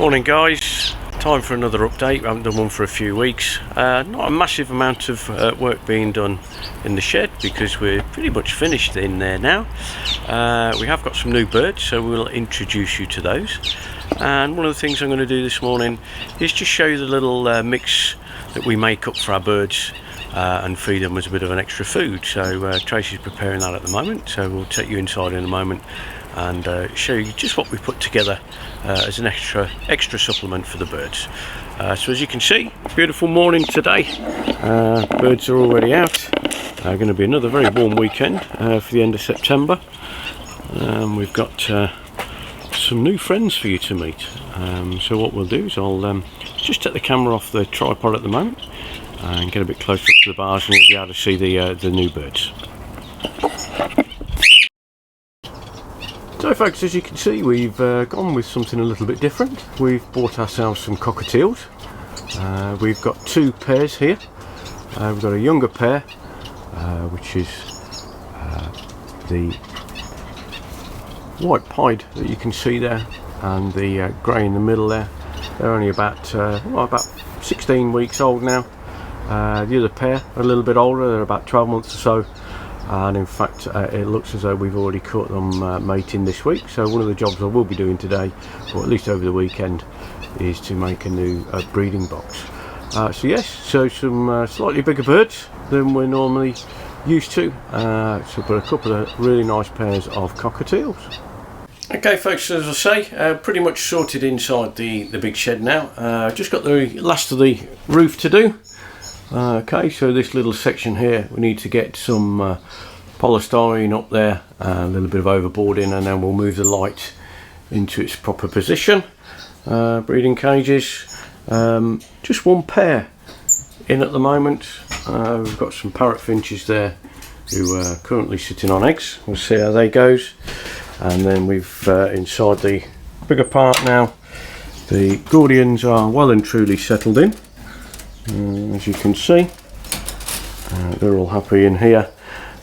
Morning guys, time for another update. We haven't done one for a few weeks. Not a massive amount of work being done in the shed because we're pretty much finished in there now. We have got some new birds, so we'll introduce you to those. And one of the things I'm going to do this morning is just show you the little mix that we make up for our birds and feed them as a bit of an extra food. So Tracy's preparing that at the moment, so we'll take you inside in a moment and show you just what we put together as an extra supplement for the birds. So as you can see, beautiful morning today. Birds are already out. Going to be another very warm weekend for the end of September. We've got some new friends for you to meet. So what we'll do is I'll just take the camera off the tripod at the moment and get a bit closer up to the bars, and you'll be able to see the new birds. So folks, as you can see, we've gone with something a little bit different. We've bought ourselves some cockatiels. We've got two pairs here. We've got a younger pair, which is the white pied that you can see there, and the grey in the middle there. They're only about 16 weeks old now. The other pair are a little bit older, they're about 12 months or so. And in fact it looks as though we've already caught them mating this week. So one of the jobs I will be doing today, or at least over the weekend, is to make a new breeding box. So yes, so some slightly bigger birds than we're normally used to. So put a couple of really nice pairs of cockatiels. Okay folks, as I say, pretty much sorted inside the big shed now. Just got the last of the roof to do. Okay, so this little section here, we need to get some polystyrene up there, a little bit of overboarding, and then we'll move the light into its proper position. Breeding cages, just one pair in at the moment. We've got some parrot finches there who are currently sitting on eggs. We'll see how they goes. And then we've inside the bigger part now, the Gordians are well and truly settled in. As you can see, they're all happy in here,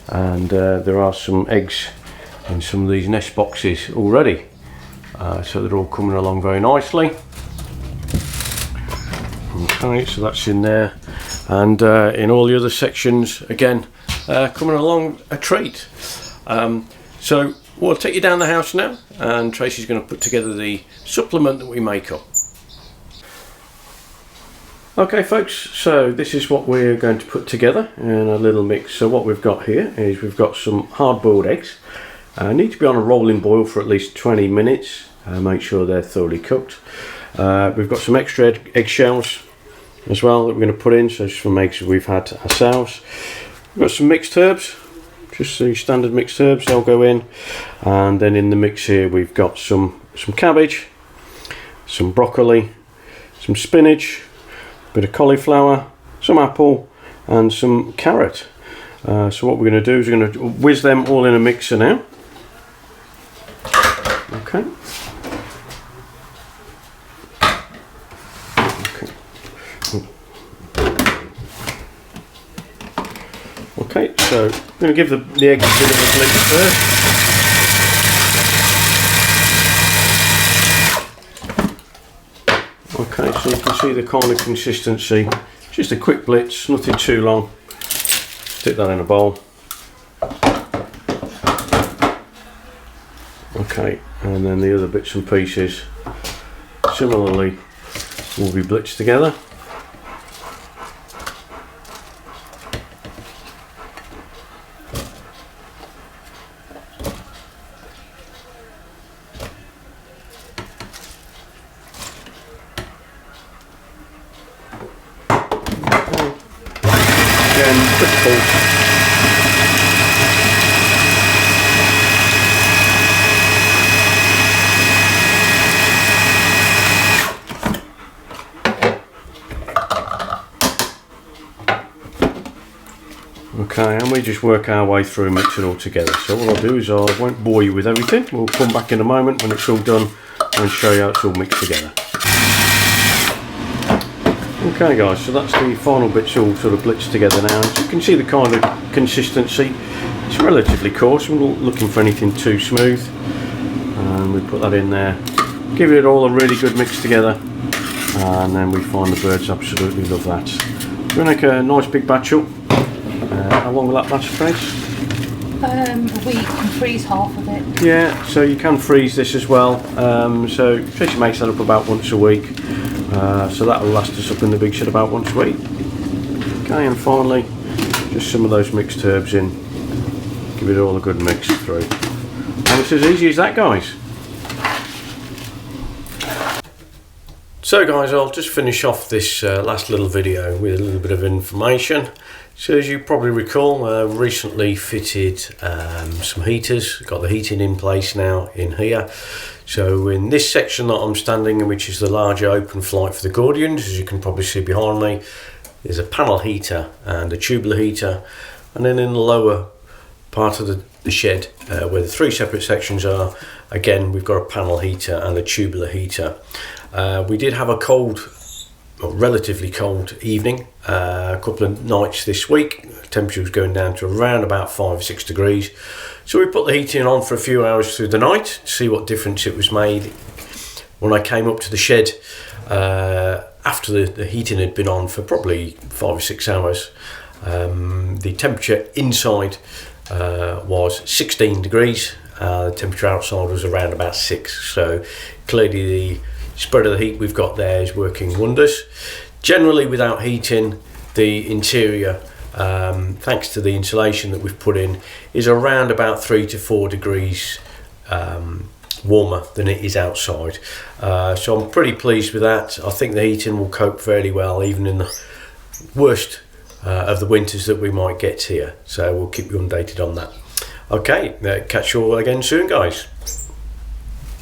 and there are some eggs in some of these nest boxes already, so they're all coming along very nicely. Okay, so that's in there, and in all the other sections again, coming along a treat. So we'll take you down the house now, and Tracy's going to put together the supplement that we make up. Okay folks, so this is what we're going to put together in a little mix. So what we've got here is we've got some hard-boiled eggs. Need to be on a rolling boil for at least 20 minutes. Make sure they're thoroughly cooked. We've got some extra eggshells as well that we're going to put in, so some eggs we've had ourselves. We've got some mixed herbs, just the standard mixed herbs, they'll go in. And then in the mix here we've got some cabbage, some broccoli, some spinach, bit of cauliflower, some apple, and some carrot. So what we're going to do is we're going to whiz them all in a mixer now. Okay. Okay, so I'm going to give the eggs a bit of a blitz first. Okay, so you can see the kind of consistency, just a quick blitz, nothing too long. Stick that in a bowl. Okay, and then the other bits and pieces similarly will be blitzed together. Okay, and we just work our way through and mix it all together. So what I'll do is I won't bore you with everything. We'll come back in a moment when it's all done and show you how it's all mixed together. Okay guys, so that's the final bits all sort of blitzed together now. As you can see the kind of consistency, it's relatively coarse. We're not looking for anything too smooth. And we put that in there give it all a really good mix together, and then we find the birds absolutely love that. We're going to make a nice big batch up. How long will that last, Grace? A week, and freeze half of it. Yeah, so you can freeze this as well. So Tracy makes that up about once a week. So that will last us up in the big shed about once a week. Okay, and finally, just some of those mixed herbs in. Give it all a good mix through. And it's as easy as that, guys. So guys, I'll just finish off this last little video with a little bit of information. So as you probably recall, recently fitted some heaters, got the heating in place now in here. So in this section that I'm standing in, which is the larger open flight for the Gordians, as you can probably see behind me, there's a panel heater and a tubular heater. And then in the lower part of the shed, where the three separate sections are, again we've got a panel heater and a tubular heater. We did have a cold, or relatively cold evening, a couple of nights this week. Temperature was going down to around about 5 or 6 degrees. So we put the heating on for a few hours through the night to see what difference it was made. When I came up to the shed, after the heating had been on for probably 5 or 6 hours, the temperature inside was 16 degrees. The temperature outside was around about 6. So clearly the spread of the heat we've got there is working wonders. Generally, without heating, the interior, thanks to the insulation that we've put in, is around about 3 to 4 degrees warmer than it is outside. So I'm pretty pleased with that. I think the heating will cope fairly well, even in the worst of the winters that we might get here. So we'll keep you updated on that. Okay, catch you all again soon, guys.